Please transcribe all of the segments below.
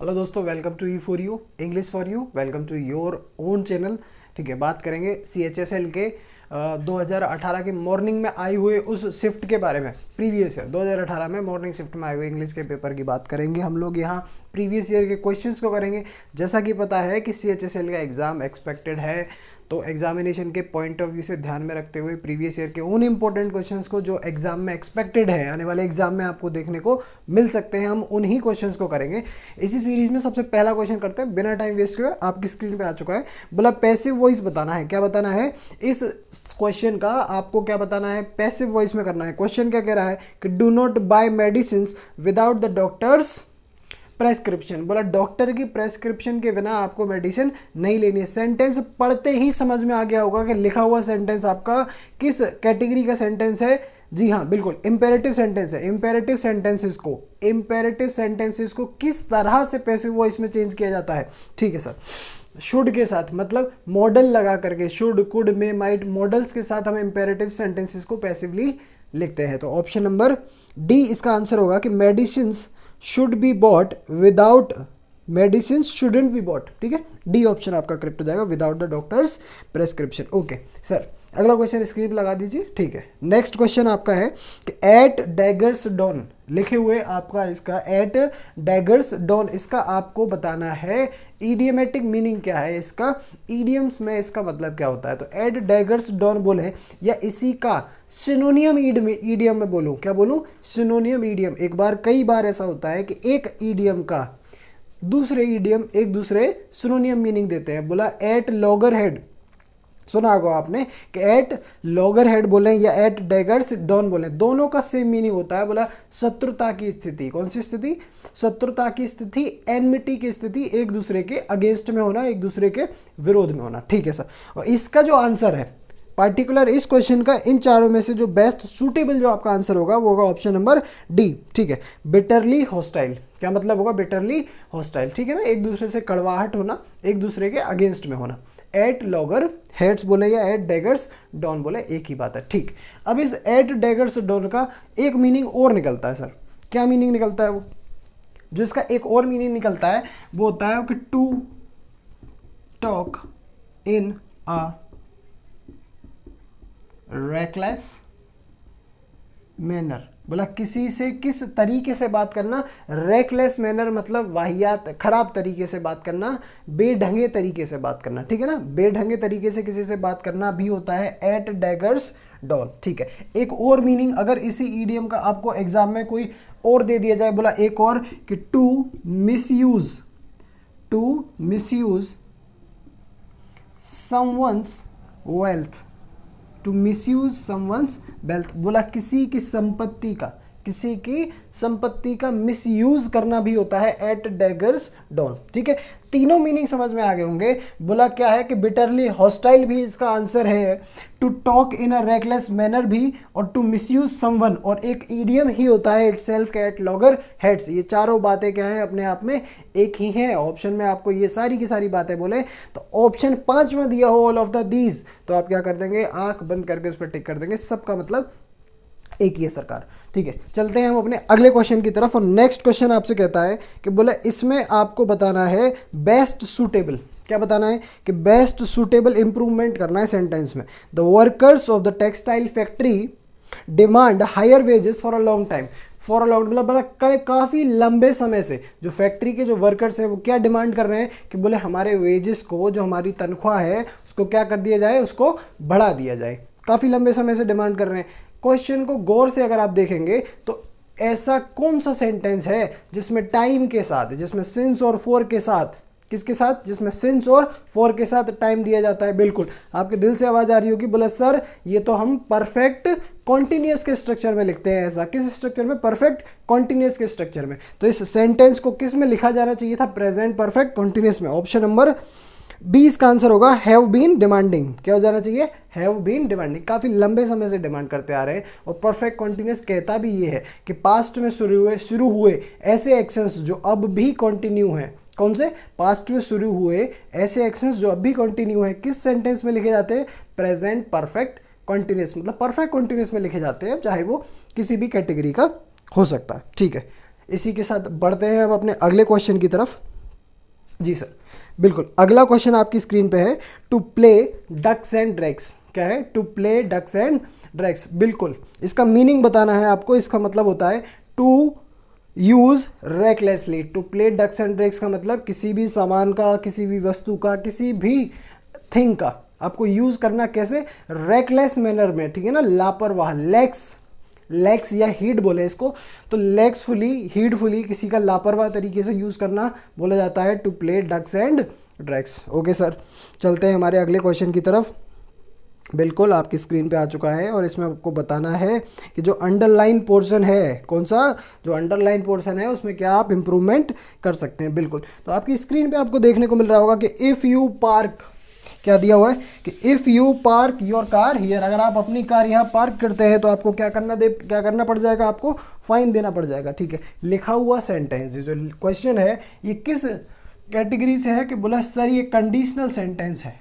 Hello दोस्तों, welcome to E4U English for you. Welcome to your own channel. ठीक है, बात करेंगे CHSL के 2018 के मॉर्निंग में आई हुए उस शिफ्ट के बारे में। प्रीवियस ईयर 2018 में मॉर्निंग शिफ्ट में आए हुए इंग्लिश के पेपर की बात करेंगे हम लोग। यहाँ प्रीवियस ईयर के क्वेश्चंस को करेंगे। जैसा कि पता है कि CHSL का एग्ज़ाम एक्सपेक्टेड है, तो एग्जामिनेशन के पॉइंट ऑफ व्यू से ध्यान में रखते हुए प्रीवियस ईयर के उन इंपॉर्टेंट क्वेश्चंस को जो एग्जाम में एक्सपेक्टेड है, आने वाले एग्जाम में आपको देखने को मिल सकते हैं, हम उन्हीं क्वेश्चंस को करेंगे इसी सीरीज में। सबसे पहला क्वेश्चन करते हैं बिना टाइम वेस्ट किए। आपकी स्क्रीन पे आ चुका है, बोला पैसिव वॉइस बताना है। क्या बताना है इस क्वेश्चन का? आपको क्या बताना है? पैसिव वॉइस में करना है। क्वेश्चन क्या कह रहा है कि do not buy medicine without the doctor's prescription. बोला डॉक्टर की प्रेस्क्रिप्शन के बिना आपको मेडिसिन नहीं लेनी है। सेंटेंस पढ़ते ही समझ में आ गया होगा कि लिखा हुआ सेंटेंस आपका किस कैटेगरी का सेंटेंस है। जी हाँ, बिल्कुल इंपेरेटिव सेंटेंस है। इंपेरेटिव सेंटेंसेस को किस तरह से पैसिव वॉइस में चेंज किया जाता है? ठीक है सर, शुड के साथ, मतलब मॉडल लगा करके, should, could, may, might, models के साथ हम इंपेरेटिव सेंटेंसेस को पैसिवली लिखते हैं। तो ऑप्शन नंबर डी इसका आंसर होगा कि medicines should be bought without medicines shouldn't be bought. ठीक है, डी ऑप्शन आपका करेक्ट हो जाएगा, without the doctor's prescription. Okay sir, अगला क्वेश्चन स्क्रीन पर लगा दीजिए। ठीक है, नेक्स्ट क्वेश्चन आपका है कि एट डैगर्स डॉन लिखे हुए आपका इसका एट डैगर्स डॉन, इसका आपको बताना है ईडियमेटिक मीनिंग क्या है इसका, ईडियम्स में इसका मतलब क्या होता है। तो एट डैगर्स डॉन बोले या इसी का सिनोनियम ईडियम में बोलूं, क्या बोलूं? सिनोनियम ईडियम। एक बार, कई बार ऐसा होता है कि एक ईडियम का दूसरे ईडियम एक दूसरे सिनोनियम मीनिंग देते हैं। बोला एट लॉगर हेड, सुना होगा आपने कि एट लॉगर हेड बोले या एट डैगर्स डॉन बोले, दोनों का सेम मीनिंग होता है। बोला शत्रुता की स्थिति। कौन सी स्थिति? शत्रुता की स्थिति, एनमिटी की स्थिति, एक दूसरे के अगेंस्ट में होना, एक दूसरे के विरोध में होना। ठीक है सर, और इसका जो आंसर है पार्टिकुलर इस क्वेश्चन का, इन चारों में से जो बेस्ट सूटेबल जो आपका आंसर होगा वो होगा ऑप्शन नंबर डी। ठीक है, बिटरली हॉस्टाइल। क्या मतलब होगा बिटरली हॉस्टाइल? ठीक है ना, एक दूसरे से कड़वाहट होना, एक दूसरे के अगेंस्ट में होना। एट लॉगर हेड्स बोले या एट डैगर्स डॉन बोले, एक ही बात है। ठीक, अब इस एट डैगर्स डॉन का एक मीनिंग और निकलता है सर। क्या मीनिंग निकलता है? वो जो इसका एक और मीनिंग निकलता है वो होता है कि to talk in a reckless manner. बोला किसी से किस तरीके से बात करना, रेकलेस मैनर मतलब वाहियात, खराब तरीके से बात करना, बेढंगे तरीके से बात करना। ठीक है ना, बेढंगे तरीके से किसी से बात करना भी होता है एट डैगर्स डॉन। ठीक है, एक और मीनिंग अगर इसी ईडियम का आपको एग्जाम में कोई और दे दिया जाए, बोला एक और कि to misuse someone's wealth. To misuse someone's wealth, बोला किसी की संपत्ति का मिसयूज करना भी होता है एट डैगर्स डॉन। ठीक है, तीनों मीनिंग समझ में आ गए होंगे। बोला क्या है कि बिटरली हॉस्टाइल भी इसका आंसर है, to talk in a reckless manner भी, और टू मिसयूज समवन, और एक ईडियम ही होता है इटसेल्फ के एट लॉगर हेड्स। ये चारों बातें क्या है, अपने आप में एक ही है। ऑप्शन में आपको ये सारी की सारी बातें बोले तो ऑप्शन 5 में दिया हो ऑल ऑफ द दीज, तो आप क्या कर देंगे? आंख बंद करके उस पर टिक कर देंगे। सबका मतलब एक ही है सरकार। ठीक है, चलते हैं हम अपने अगले क्वेश्चन की तरफ। और नेक्स्ट क्वेश्चन आपसे कहता है कि बोले इसमें आपको बताना है बेस्ट सूटेबल। क्या बताना है? कि बेस्ट सूटेबल इंप्रूवमेंट करना है सेंटेंस में। The workers of the textile factory demand higher wages for a long time. For a long मतलब बड़ा काफ़ी लंबे समय से जो फैक्ट्री के जो वर्कर्स हैं वो क्या डिमांड कर रहे हैं कि बोले हमारे वेजेस को, जो हमारी तनख्वाह है उसको क्या कर दिया जाए, उसको बढ़ा दिया जाए। काफ़ी लंबे समय से डिमांड कर रहे हैं। क्वेश्चन को गौर से अगर आप देखेंगे तो ऐसा कौन सा सेंटेंस है जिसमें टाइम के साथ, जिसमें सिंस और फॉर के साथ, किसके साथ? जिसमें सिंस और फॉर के साथ टाइम दिया जाता है। बिल्कुल आपके दिल से आवाज़ आ रही होगी, बोला सर ये तो हम परफेक्ट कॉन्टिन्यूस के स्ट्रक्चर में लिखते हैं। ऐसा किस स्ट्रक्चर में? परफेक्ट कॉन्टिन्यूस के स्ट्रक्चर में। तो इस सेंटेंस को किस में लिखा जाना चाहिए था? प्रेजेंट परफेक्ट कॉन्टिन्यूस में। ऑप्शन नंबर बी इसका आंसर होगा, हैव बीन डिमांडिंग। क्या हो जाना चाहिए? Have been demanding. काफ़ी लंबे समय से डिमांड करते आ रहे हैं। और परफेक्ट कॉन्टिन्यूस कहता भी ये है कि पास्ट में शुरू हुए ऐसे एक्शंस जो अब भी कंटिन्यू हैं। कौन से? पास्ट में शुरू हुए ऐसे एक्शंस जो अब भी कंटिन्यू हैं। किस सेंटेंस में लिखे जाते हैं? प्रेजेंट परफेक्ट कॉन्टिन्यूस, मतलब परफेक्ट कॉन्टिन्यूस में लिखे जाते हैं, चाहे वो किसी भी कैटेगरी का हो सकता है। ठीक है, इसी के साथ बढ़ते हैं अब अपने अगले क्वेश्चन की तरफ। जी सर, बिल्कुल अगला क्वेश्चन आपकी स्क्रीन पे है, to play ducks and drakes. क्या है? To play ducks and drakes. बिल्कुल इसका मीनिंग बताना है आपको। इसका मतलब होता है to use recklessly. To play ducks and drakes का मतलब किसी भी सामान का, किसी भी वस्तु का, किसी भी थिंग का आपको यूज करना कैसे? रेकलेस मैनर में, ठीक है ना, लापरवाह, लैक्स या हीड बोले इसको, तो लैक्सफुली, हीडफुली किसी का लापरवाह तरीके से यूज करना बोला जाता है to play ducks and drakes. Okay sir, चलते हैं हमारे अगले क्वेश्चन की तरफ। बिल्कुल आपकी स्क्रीन पे आ चुका है और इसमें आपको बताना है कि जो अंडरलाइन पोर्शन है, कौन सा? जो अंडरलाइन पोर्शन है उसमें क्या आप इंप्रूवमेंट कर सकते हैं। बिल्कुल, तो आपकी स्क्रीन पे आपको देखने को मिल रहा होगा कि इफ़ यू पार्क, क्या दिया हुआ है कि if you park your car here, अगर आप अपनी कार यहाँ पार्क करते हैं तो आपको क्या करना पड़ जाएगा? आपको फाइन देना पड़ जाएगा। ठीक है, लिखा हुआ सेंटेंस, जो क्वेश्चन है ये किस कैटेगरी से है? कि बोला सर ये कंडीशनल सेंटेंस है।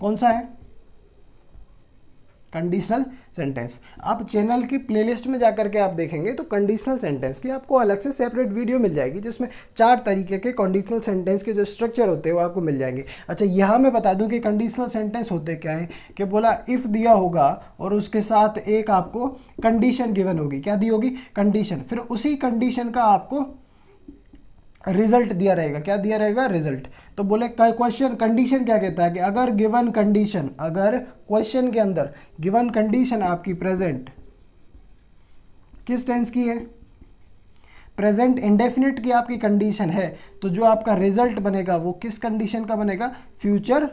कौन सा है? Conditional sentence. आप चैनल की प्लेलिस्ट में जाकर के आप देखेंगे तो कंडीशनल सेंटेंस की आपको अलग से सेपरेट वीडियो मिल जाएगी, जिसमें 4 तरीके के कंडीशनल सेंटेंस के जो स्ट्रक्चर होते हैं वो आपको मिल जाएंगे। अच्छा, यहाँ मैं बता दूं कि कंडीशनल सेंटेंस होते क्या है, कि बोला इफ़ दिया होगा और उसके साथ एक आपको कंडीशन गिवन होगी। क्या दी होगी? कंडीशन। फिर उसी कंडीशन का आपको रिजल्ट दिया रहेगा। क्या दिया रहेगा? रिजल्ट। तो बोले क्वेश्चन कंडीशन क्या कहता है कि अगर गिवन कंडीशन, अगर क्वेश्चन के अंदर गिवन कंडीशन आपकी प्रेजेंट किस टेंस की है? प्रेजेंट इंडेफिनिट की आपकी कंडीशन है, तो जो आपका रिजल्ट बनेगा वो किस कंडीशन का बनेगा? फ्यूचर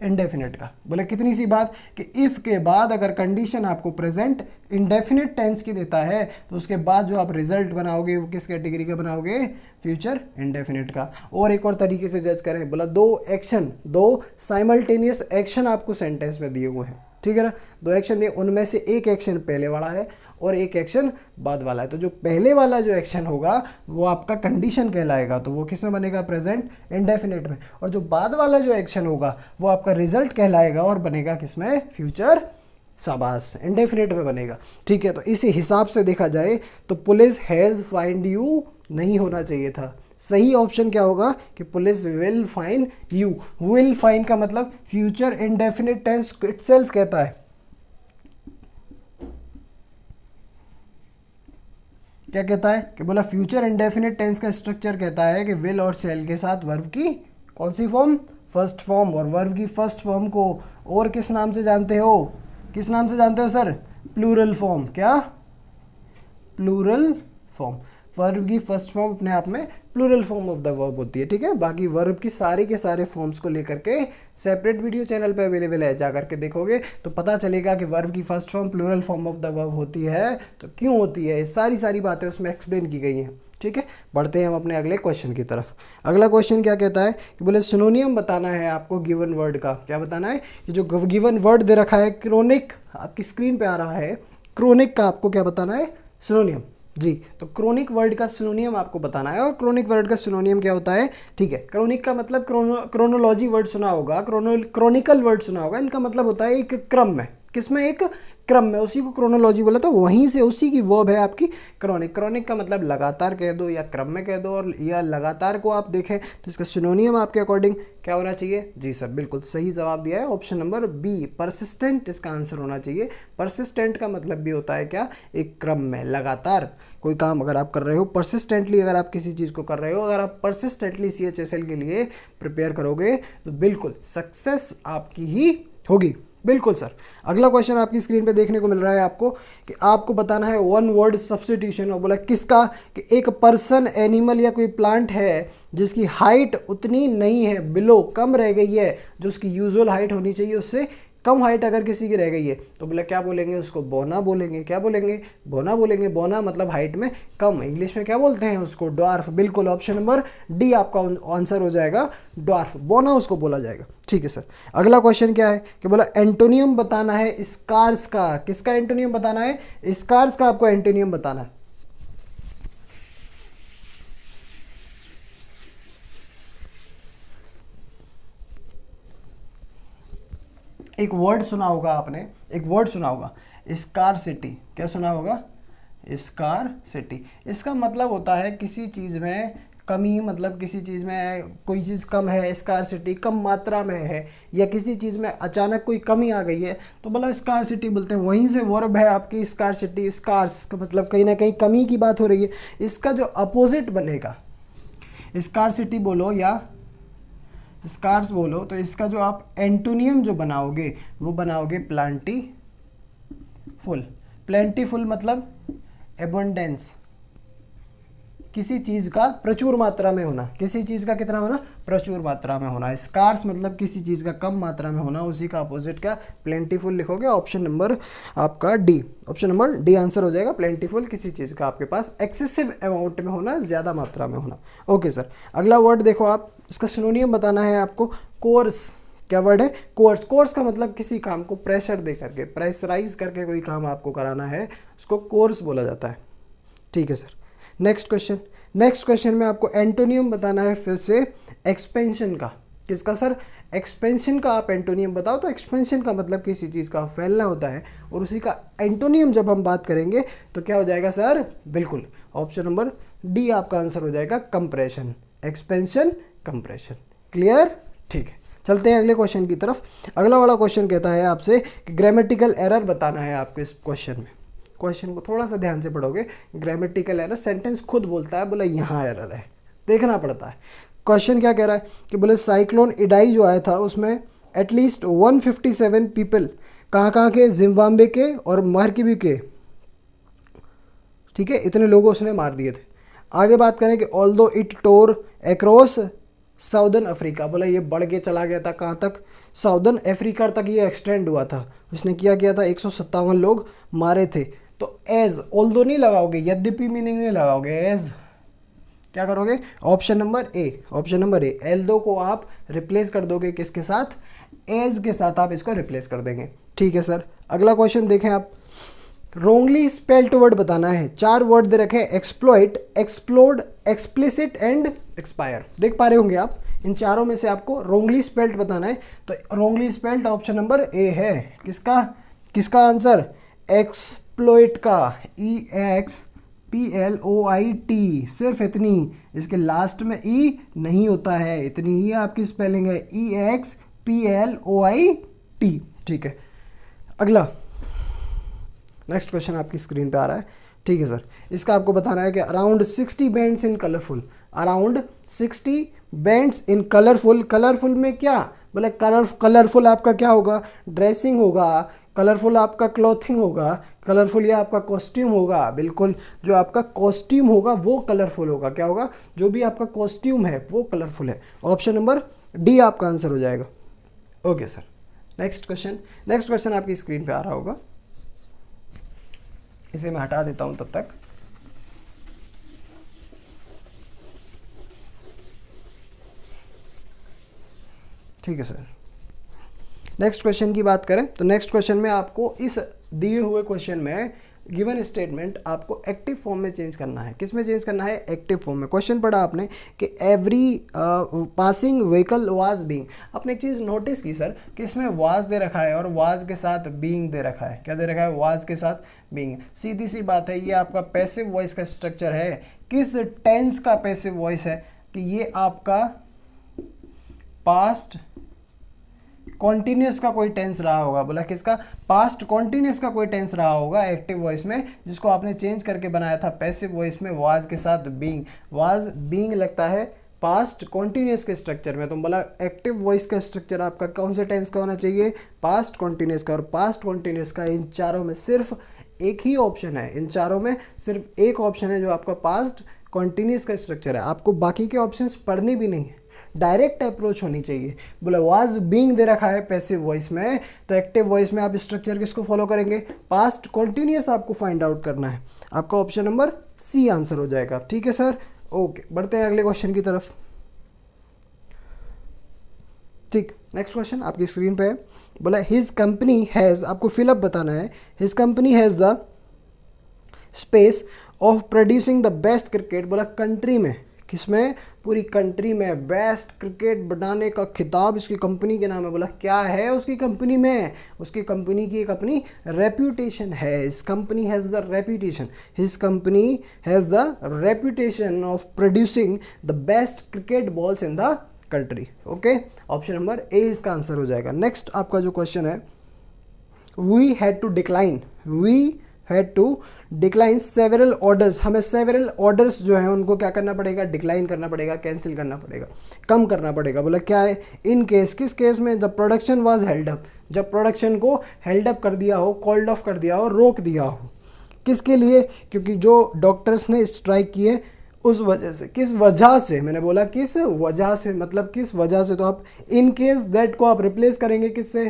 इंडेफिनिट का। बोले कितनी सी बात कि इफ़ के बाद अगर कंडीशन आपको प्रेजेंट इंडेफिनिट टेंस की देता है तो उसके बाद जो आप रिजल्ट बनाओगे वो किस कैटेगरी का बनाओगे? फ्यूचर इंडेफिनिट का। और एक और तरीके से जज करें, बोला दो साइमल्टेनियस एक्शन आपको सेंटेंस में दिए हुए हैं, ठीक है ना, 2 एक्शन दिए, उनमें से एक एक्शन पहले वाला है और एक एक्शन बाद वाला है। तो जो पहले वाला जो एक्शन होगा वो आपका कंडीशन कहलाएगा, तो वो किस में बनेगा? प्रेजेंट इंडेफिनिट में। और जो बाद वाला जो एक्शन होगा वो आपका रिजल्ट कहलाएगा और बनेगा किस में? फ्यूचर, शाबाश, इंडेफिनिट में बनेगा। ठीक है, तो इसी हिसाब से देखा जाए तो पुलिस हैज़ फाइंड यू नहीं होना चाहिए था। सही ऑप्शन क्या होगा कि police will fine you. Will fine का मतलब फ्यूचर इंडेफिनिट टेंस इटसेल्फ कहता है, क्या कहता है कि बोला फ्यूचर इंडेफिनिट टेंस का स्ट्रक्चर कहता है कि विल और शैल के साथ वर्ब की कौन सी फॉर्म? First form. और वर्ब की फर्स्ट फॉर्म को और किस नाम से जानते हो? किस नाम से जानते हो सर? Plural form. क्या? Plural form. वर्ब की फर्स्ट फॉर्म अपने आप में plural form of the verb होती है। ठीक है, बाकी वर्ब की सारी के सारे फॉर्म्स को लेकर के सेपरेट वीडियो चैनल पे अवेलेबल है, जा करके देखोगे तो पता चलेगा कि वर्ब की first form plural form of the verb होती है तो क्यों होती है, सारी बातें उसमें एक्सप्लेन की गई हैं। ठीक है, बढ़ते हैं हम अपने अगले क्वेश्चन की तरफ। अगला क्वेश्चन क्या कहता है कि बोले सिनोनियम बताना है आपको गिवन वर्ड का। क्या बताना है कि जो गिवन वर्ड दे रखा है क्रोनिक, आपकी स्क्रीन पे आ रहा है, क्रोनिक का आपको क्या बताना है? सिनोनियम। जी, तो क्रोनिक वर्ड का सिनोनियम आपको बताना है। और क्रोनिक वर्ड का सिनोनियम क्या होता है? ठीक है, क्रोनिक का मतलब क्रोनोलॉजी वर्ड सुना होगा, क्रोनिकल वर्ड सुना होगा। इनका मतलब होता है एक क्रम में, किसमें? एक क्रम में, उसी को क्रोनोलॉजी बोला था, वहीं से उसी की वर्ब है आपकी क्रोनिक। क्रोनिक का मतलब लगातार कह दो या क्रम में कह दो, और या लगातार को आप देखें तो इसका सिनोनियम आपके अकॉर्डिंग क्या होना चाहिए? जी सर, बिल्कुल सही जवाब दिया है, ऑप्शन नंबर बी, परसिस्टेंट इसका आंसर होना चाहिए। परसिस्टेंट का मतलब भी होता है क्या? एक क्रम में, लगातार कोई काम अगर आप कर रहे हो, परसिस्टेंटली अगर आप किसी चीज़ को कर रहे हो, अगर आप परसिस्टेंटली CHSL के लिए प्रिपेयर करोगे तो बिल्कुल सक्सेस आपकी ही होगी। बिल्कुल सर। अगला क्वेश्चन आपकी स्क्रीन पे देखने को मिल रहा है आपको कि आपको बताना है 1 वर्ड सब्स्टिट्यूशन। और बोला किसका? कि एक पर्सन, एनिमल या कोई प्लांट है जिसकी हाइट उतनी नहीं है, बिलो, कम रह गई है, जो उसकी यूजुअल हाइट होनी चाहिए उससे कम हाइट अगर किसी की रह गई है तो बोला क्या बोलेंगे? उसको बोना बोलेंगे। क्या बोलेंगे? बोना बोलेंगे। बोना मतलब हाइट में कम, इंग्लिश में क्या बोलते हैं उसको? ड्वार्फ। बिल्कुल, ऑप्शन नंबर डी आपका आंसर हो जाएगा, ड्वार्फ, बोना उसको बोला जाएगा। ठीक है सर। अगला क्वेश्चन क्या है कि बोला एंटोनियम बताना है स्कार्स का। किसका एंटोनियम बताना है? स्कार्स का आपको एंटोनियम बताना है। एक वर्ड सुना होगा आपने, एक वर्ड सुना होगा, स्कार्सिटी। क्या सुना होगा? स्कारसिटी। इसका मतलब होता है किसी चीज़ में कमी, मतलब किसी चीज़ में कोई चीज़ कम है, स्कारसिटी कम मात्रा में है, या किसी चीज़ में अचानक कोई कमी आ गई है तो बोला स्कारसिटी बोलते हैं। वहीं से वर्ब है आपकी स्कारसिटी, स्कार्स का मतलब कहीं ना कहीं कमी की बात हो रही है। इसका जो अपोजिट बनेगा, स्कारसिटी बोलो या स्कार्स बोलो, तो इसका जो आप एंटोनियम जो बनाओगे वो बनाओगे प्लांटीफुल। प्लेंटीफुल मतलब एबंडेंस, किसी चीज़ का प्रचुर मात्रा में होना, किसी चीज़ का कितना होना, प्रचुर मात्रा में होना। स्कार्स मतलब किसी चीज़ का कम मात्रा में होना, उसी का अपोजिट क्या, प्लेंटीफुल लिखोगे। ऑप्शन नंबर आपका D, option number D answer हो जाएगा। प्लेंटीफुल किसी चीज़ का आपके पास एक्सेसिव अमाउंट में होना, ज़्यादा मात्रा में होना। ओके सर, अगला वर्ड देखो आप, इसका सिनोनियम बताना है आपको। कोर्स, क्या वर्ड है, कोर्स। कोर्स का मतलब किसी काम को प्रेशर दे करके, प्रेशराइज करके कोई काम आपको कराना है, उसको कोर्स बोला जाता है। ठीक है sir, next question. Next question में आपको एंटोनियम बताना है फिर से एक्सपेंशन का। किसका सर, एक्सपेंशन का आप एंटोनियम बताओ। तो एक्सपेंशन का मतलब किसी चीज़ का फैलना होता है, और उसी का एंटोनियम जब हम बात करेंगे तो क्या हो जाएगा सर, बिल्कुल ऑप्शन नंबर डी आपका आंसर हो जाएगा, कंप्रेशन। Expansion, compression. क्लियर, ठीक है। चलते हैं अगले क्वेश्चन की तरफ। अगला वाला क्वेश्चन कहता है आपसे कि ग्रामेटिकल एरर बताना है आपको इस क्वेश्चन में। क्वेश्चन को थोड़ा सा ध्यान से पढ़ोगे। ग्रामेटिकल एरर, सेंटेंस खुद बोलता है, बोला यहाँ एरर है, देखना पड़ता है। क्वेश्चन क्या कह रहा है कि बोले साइक्लोन इडाई जो आया था उसमें एटलीस्ट 157 पीपल, कहाँ के, जिम्बाब्वे के और मार्किबी के, ठीक है, इतने लोगों उसने मार दिए थे। आगे बात करें कि although it tore across southern Africa, बोला ये बढ़ के चला गया था कहाँ तक, साउदर्न अफ्रीका तक ये एक्सटेंड हुआ था। उसने क्या किया था, 157 लोग मारे थे। तो एज, ऑल्दो नहीं लगाओगे, यद्यपि मीनिंग नहीं लगाओगे, एज क्या करोगे, option number A, option number A, although को आप रिप्लेस कर दोगे किसके साथ, एज के साथ आप इसको रिप्लेस कर देंगे। ठीक है सर, अगला क्वेश्चन देखें आप। रोंगली स्पेल्ट वर्ड बताना है। 4 वर्ड दे रखे हैं, exploit, explode, explicit and expire. देख पा रहे होंगे आप, इन चारों में से आपको रोंगली स्पेल्ट बताना है। तो wrongly spelt option number A है। किसका, किसका आंसर, एक्सप्लॉइट का, EXPLOIT, सिर्फ इतनी, इसके लास्ट में ई नहीं होता है, इतनी ही आपकी स्पेलिंग है, EXPLOIT। ठीक है, अगला नेक्स्ट क्वेश्चन आपकी स्क्रीन पे आ रहा है। ठीक है सर, इसका आपको बताना है कि अराउंड 60 बैंड्स इन कलरफुल, अराउंड 60 बैंड्स इन कलरफुल। कलरफुल में क्या बोले, कलरफुल आपका क्या होगा, ड्रेसिंग होगा, कलरफुल आपका क्लॉथिंग होगा, कलरफुल या आपका कॉस्ट्यूम होगा। बिल्कुल, जो आपका कॉस्ट्यूम होगा वो कलरफुल होगा। क्या होगा, जो भी आपका कॉस्ट्यूम है वो कलरफुल है। ऑप्शन नंबर डी आपका आंसर हो जाएगा। Okay sir, next question. Next question आपकी स्क्रीन पे आ रहा होगा, इसे मैं हटा देता हूं तब तक। ठीक है सर, नेक्स्ट क्वेश्चन की बात करें तो नेक्स्ट क्वेश्चन में आपको इस दिए हुए क्वेश्चन में गिवन स्टेटमेंट आपको एक्टिव फॉर्म में चेंज करना है। किस में चेंज करना है, एक्टिव फॉर्म में। क्वेश्चन पढ़ा आपने कि every passing vehicle was being. आपने एक चीज़ नोटिस की सर कि इसमें वाज दे रखा है और वाज के साथ बीइंग दे रखा है। क्या दे रखा है, वाज के साथ बीइंग। सीधी सी बात है, ये आपका पैसिव वॉइस का स्ट्रक्चर है। किस टेंस का पैसिव वॉइस है कि ये आपका पास्ट कॉन्टिन्यूस का कोई टेंस रहा होगा। बोला किसका, पास्ट कॉन्टिन्यूस का कोई टेंस रहा होगा एक्टिव वॉइस में, जिसको आपने चेंज करके बनाया था पैसिव वॉइस में वाज के साथ बीइंग। वाज बीइंग लगता है पास्ट कॉन्टिन्यूस के स्ट्रक्चर में। तो बोला एक्टिव वॉइस का स्ट्रक्चर आपका कौन से टेंस का होना चाहिए, पास्ट कॉन्टिन्यूस का। और पास्ट कॉन्टिन्यूस का इन चारों में सिर्फ एक ही ऑप्शन है, इन चारों में सिर्फ एक ऑप्शन है जो आपका पास्ट कॉन्टिन्यूस का स्ट्रक्चर है। आपको बाकी के ऑप्शंस पढ़ने भी नहीं है, डायरेक्ट अप्रोच होनी चाहिए। बोला वाज बीइंग दे रखा है पैसिव वॉइस में, तो एक्टिव वॉइस में आप स्ट्रक्चर किसको फॉलो करेंगे, पास्ट कॉन्टिन्यूस आपको फाइंड आउट करना है। आपका ऑप्शन नंबर सी आंसर हो जाएगा। ठीक है सर, ओके, बढ़ते हैं अगले क्वेश्चन की तरफ। ठीक, नेक्स्ट क्वेश्चन आपकी स्क्रीन पे है। बोला हिज कंपनी हैज़, आपको फिलअप बताना है, his company has the space of producing the best cricket. बोला कंट्री में, किसमें? पूरी कंट्री में बेस्ट क्रिकेट बनाने का खिताब इसकी कंपनी के नाम है। बोला क्या है उसकी कंपनी में? उसकी कंपनी की एक अपनी रेप्यूटेशन है। इस company has the reputation, his company has the reputation of producing the best cricket balls in the country. Okay, option number A इसका आंसर हो जाएगा। नेक्स्ट आपका जो क्वेश्चन है, we had to decline several orders. हमें several orders जो हैं उनको क्या करना पड़ेगा? डिक्लाइन करना पड़ेगा, कैंसिल करना पड़ेगा, कम करना पड़ेगा। बोला क्या है? इन केस, किस केस में? जब प्रोडक्शन वाज हेल्ड अप, जब प्रोडक्शन को हेल्ड अप कर दिया हो, कॉल्ड ऑफ कर दिया हो, रोक दिया हो। किसके लिए? क्योंकि जो डॉक्टर्स ने स्ट्राइक किए उस वजह से। किस वजह से? मैंने बोला किस वजह से, मतलब किस वजह से। तो आप इन केस दैट को आप रिप्लेस करेंगे किससे?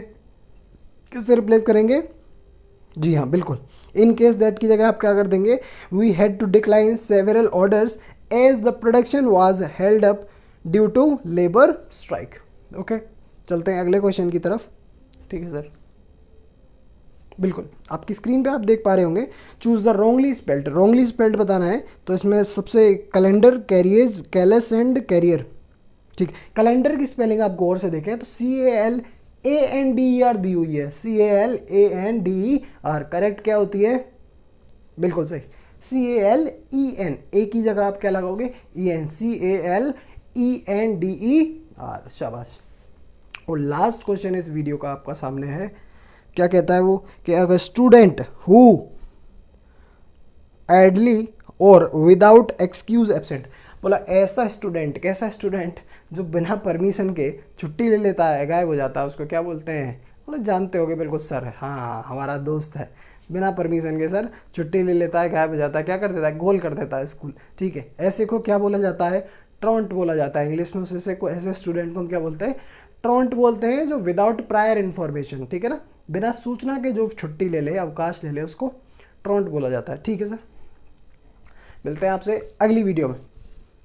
किससे रिप्लेस करेंगे? जी हाँ, बिल्कुल, इन केस दैट की जगह आप क्या कर देंगे? We had to decline several orders as the production was held up due to labour strike. Okay, चलते हैं अगले क्वेश्चन की तरफ। ठीक है सर, बिल्कुल आपकी स्क्रीन पे आप देख पा रहे होंगे, choose the wrongly spelled. Wrongly spelled बताना है तो इसमें सबसे कैलेंडर, कैरियज, कैलेस एंड कैरियर। ठीक, कैलेंडर की स्पेलिंग आप गौर से देखें तो CALANDER दी हुई है, CALANDER। करेक्ट क्या होती है? बिल्कुल सही, CALEN। ए की जगह आप क्या लगाओगे? EN, CALENDER। शाबाश। और लास्ट क्वेश्चन इस वीडियो का आपका सामने है, क्या कहता है वो? कि अगर स्टूडेंट हु एडली और विदाउट एक्सक्यूज एब्सेंट। बोला ऐसा स्टूडेंट, कैसा स्टूडेंट? जो बिना परमिशन के छुट्टी ले लेता है, गायब हो जाता है, उसको क्या बोलते हैं? बोला जानते होगे, बिल्कुल सर, हाँ हमारा दोस्त है, बिना परमिशन के सर छुट्टी ले लेता है, गायब हो जाता है, क्या कर देता है? गोल कर देता है स्कूल। ठीक है, ऐसे को क्या बोला जाता है? ट्रॉन्ट बोला जाता है इंग्लिश में। ऐसे स्टूडेंट को हम क्या बोलते हैं? ट्रॉन्ट बोलते हैं, जो विदाउट प्रायर इन्फॉर्मेशन, ठीक है ना, बिना सूचना के जो छुट्टी ले ले, अवकाश ले ले, उसको ट्रॉन्ट बोला जाता है। ठीक है सर, मिलते हैं आपसे अगली वीडियो में।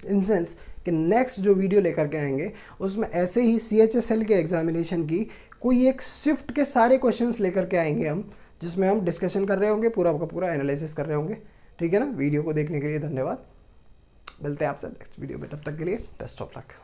इन सेंस कि नेक्स्ट जो वीडियो लेकर के आएंगे उसमें ऐसे ही CHSL के एग्जामिनेशन की कोई एक शिफ्ट के सारे क्वेश्चंस लेकर के आएंगे हम, जिसमें हम डिस्कशन कर रहे होंगे, पूरा का पूरा एनालिसिस कर रहे होंगे। ठीक है ना, वीडियो को देखने के लिए धन्यवाद। मिलते हैं आपसे नेक्स्ट वीडियो में, तब तक के लिए बेस्ट ऑफ लक।